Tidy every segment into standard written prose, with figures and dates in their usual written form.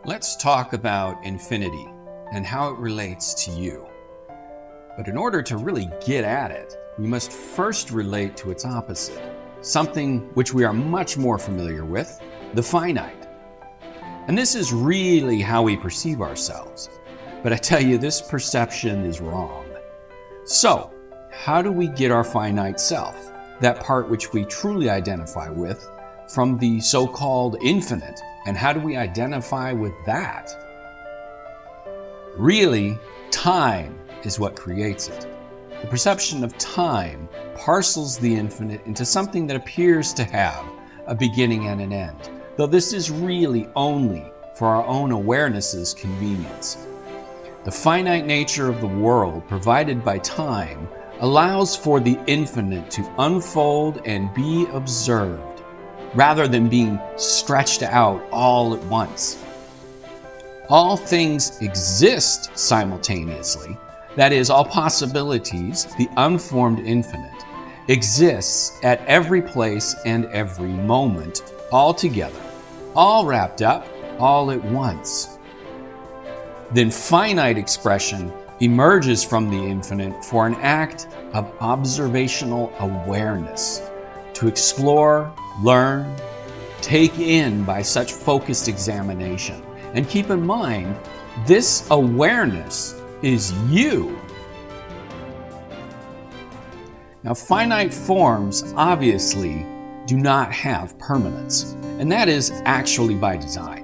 Let's talk about infinity and how it relates to you. But in order to really get at it, we must first relate to its opposite, something which we are much more familiar with, the finite. And this is really how we perceive ourselves. But I tell you, this perception is wrong. So, how do we get our finite self, that part which we truly identify with, from the so-called infinite, and how do we identify with that? Really, time is what creates it. The perception of time parcels the infinite into something that appears to have a beginning and an end, though this is really only for our own awareness's convenience. The finite nature of the world provided by time allows for the infinite to unfold and be observed, rather than being stretched out all at once. All things exist simultaneously. That is, all possibilities, the unformed infinite, exists at every place and every moment, all together, all wrapped up, all at once. Then finite expression emerges from the infinite for an act of observational awareness, to explore, learn, take in by such focused examination. And keep in mind, this awareness is you. Now, finite forms obviously do not have permanence, and that is actually by design.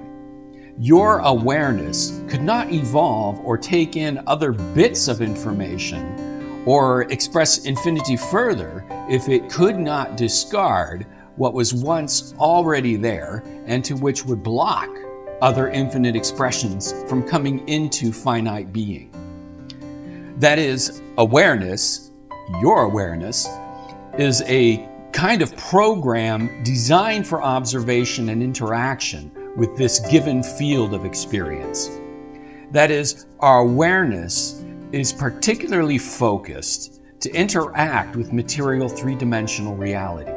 Your awareness could not evolve or take in other bits of information or express infinity further if it could not discard what was once already there and to which would block other infinite expressions from coming into finite being. That is, awareness, your awareness, is a kind of program designed for observation and interaction with this given field of experience. That is, our awareness is particularly focused to interact with material three-dimensional reality.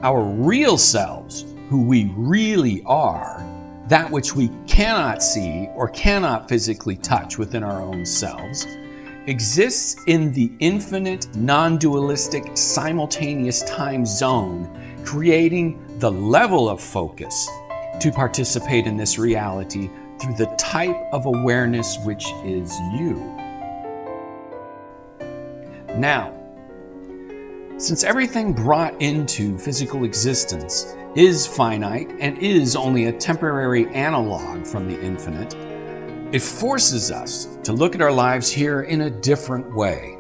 Our real selves, who we really are, that which we cannot see or cannot physically touch within our own selves, exists in the infinite, non-dualistic, simultaneous time zone, creating the level of focus to participate in this reality through the type of awareness which is you. Now, since everything brought into physical existence is finite and is only a temporary analog from the infinite, it forces us to look at our lives here in a different way.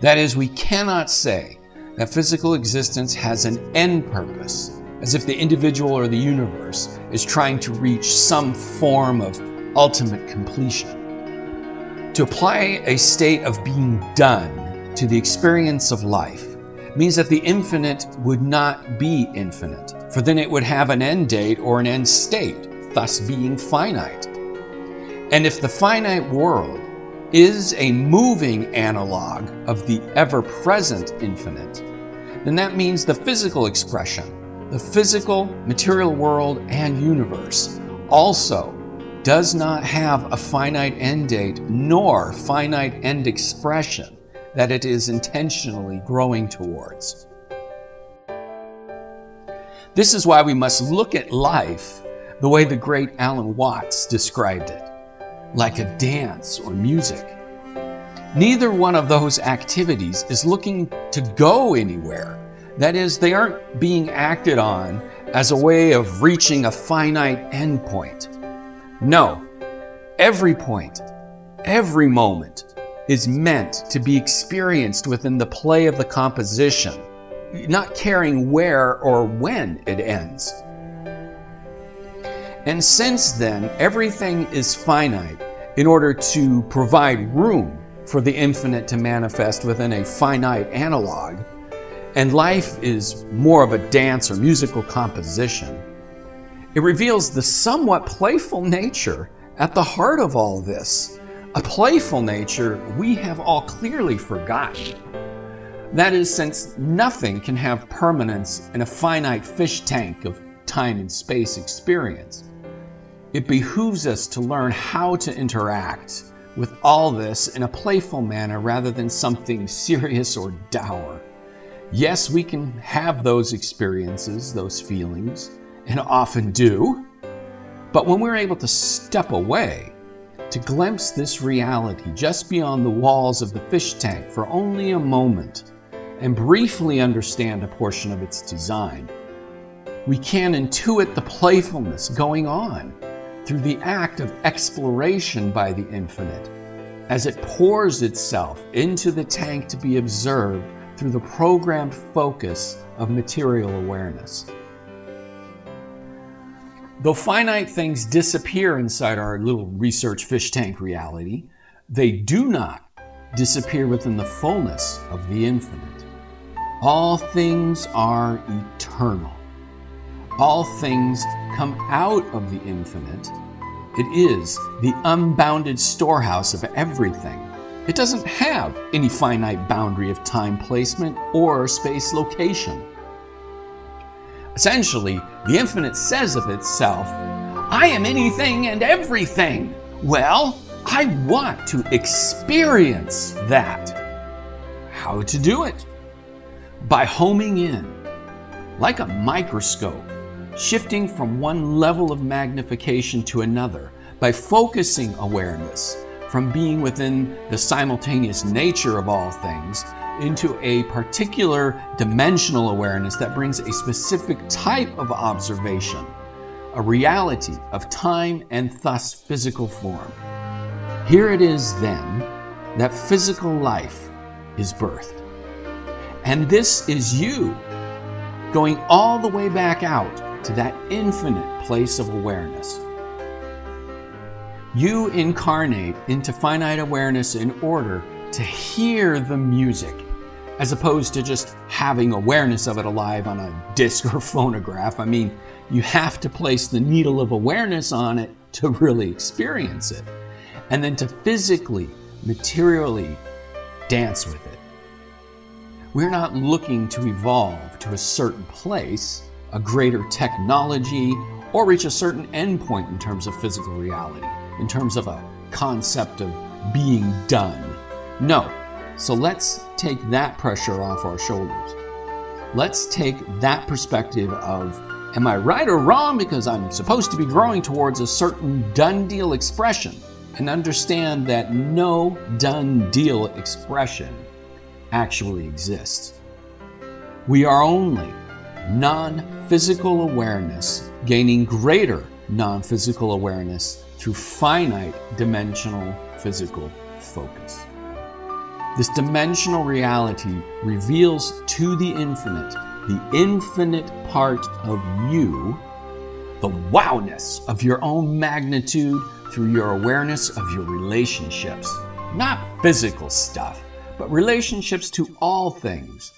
That is, we cannot say that physical existence has an end purpose, as if the individual or the universe is trying to reach some form of ultimate completion. To apply a state of being done to the experience of life means that the infinite would not be infinite, for then it would have an end date or an end state, thus being finite. And if the finite world is a moving analog of the ever-present infinite, then that means the physical expression, the physical, material world and universe also does not have a finite end date nor finite end expression that it is intentionally growing towards. This is why we must look at life the way the great Alan Watts described it, like a dance or music. Neither one of those activities is looking to go anywhere. That is, they aren't being acted on as a way of reaching a finite endpoint. No, every point, every moment is meant to be experienced within the play of the composition, not caring where or when it ends. And since then, everything is finite in order to provide room for the infinite to manifest within a finite analog, and life is more of a dance or musical composition, it reveals the somewhat playful nature at the heart of all this, a playful nature we have all clearly forgotten. That is, since nothing can have permanence in a finite fish tank of time and space experience. It behooves us to learn how to interact with all this in a playful manner rather than something serious or dour. Yes, we can have those experiences, those feelings, and often do. But when we're able to step away, to glimpse this reality just beyond the walls of the fish tank for only a moment, and briefly understand a portion of its design, we can intuit the playfulness going on through the act of exploration by the infinite, as it pours itself into the tank to be observed through the programmed focus of material awareness. Though finite things disappear inside our little research fish tank reality, they do not disappear within the fullness of the infinite. All things are eternal. All things come out of the infinite. It is the unbounded storehouse of everything. It doesn't have any finite boundary of time placement or space location. Essentially, the infinite says of itself, I am anything and everything. Well, I want to experience that. How to do it? By homing in, like a microscope, shifting from one level of magnification to another, by focusing awareness from being within the simultaneous nature of all things into a particular dimensional awareness that brings a specific type of observation, a reality of time and thus physical form. Here it is then that physical life is birthed. And this is you going all the way back out to that infinite place of awareness. You incarnate into finite awareness in order to hear the music, as opposed to just having awareness of it alive on a disc or phonograph. I mean, you have to place the needle of awareness on it to really experience it, and then to physically, materially dance with it. We're not looking to evolve to a certain place, a greater technology, or reach a certain endpoint in terms of physical reality, in terms of a concept of being done. No. So let's take that pressure off our shoulders. Let's take that perspective of, am I right or wrong because I'm supposed to be growing towards a certain done deal expression, and understand that no done deal expression actually exists. We are only non-physical awareness gaining greater non-physical awareness through finite dimensional physical focus. This dimensional reality reveals to the infinite part of you, the wowness of your own magnitude through your awareness of your relationships. Not physical stuff, but relationships to all things,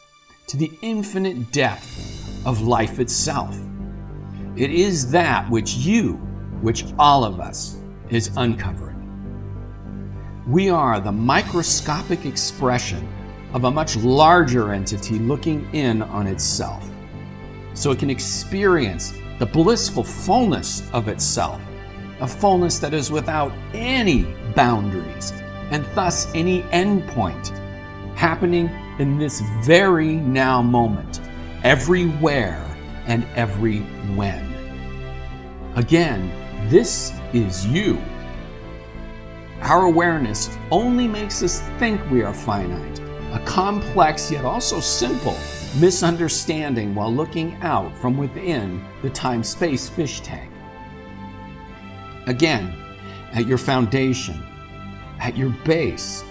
to the infinite depth of life itself. It is that which all of us is uncovering. We are the microscopic expression of a much larger entity looking in on itself, so it can experience the blissful fullness of itself, a fullness that is without any boundaries and thus any endpoint, happening in this very now moment, everywhere and every when. Again, this is you. Our awareness only makes us think we are finite, a complex yet also simple misunderstanding while looking out from within the time-space fish tank. Again, at your foundation, at your base,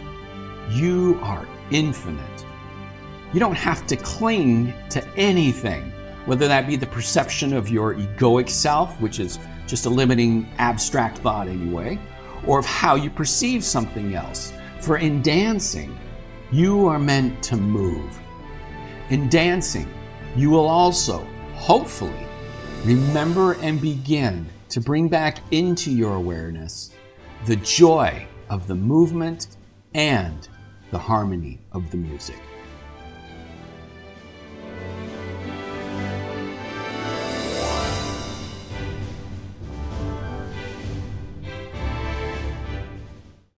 you are infinite. You don't have to cling to anything, whether that be the perception of your egoic self, which is just a limiting abstract thought anyway, or of how you perceive something else. For in dancing, you are meant to move. In dancing, you will also, hopefully, remember and begin to bring back into your awareness the joy of the movement and the harmony of the music.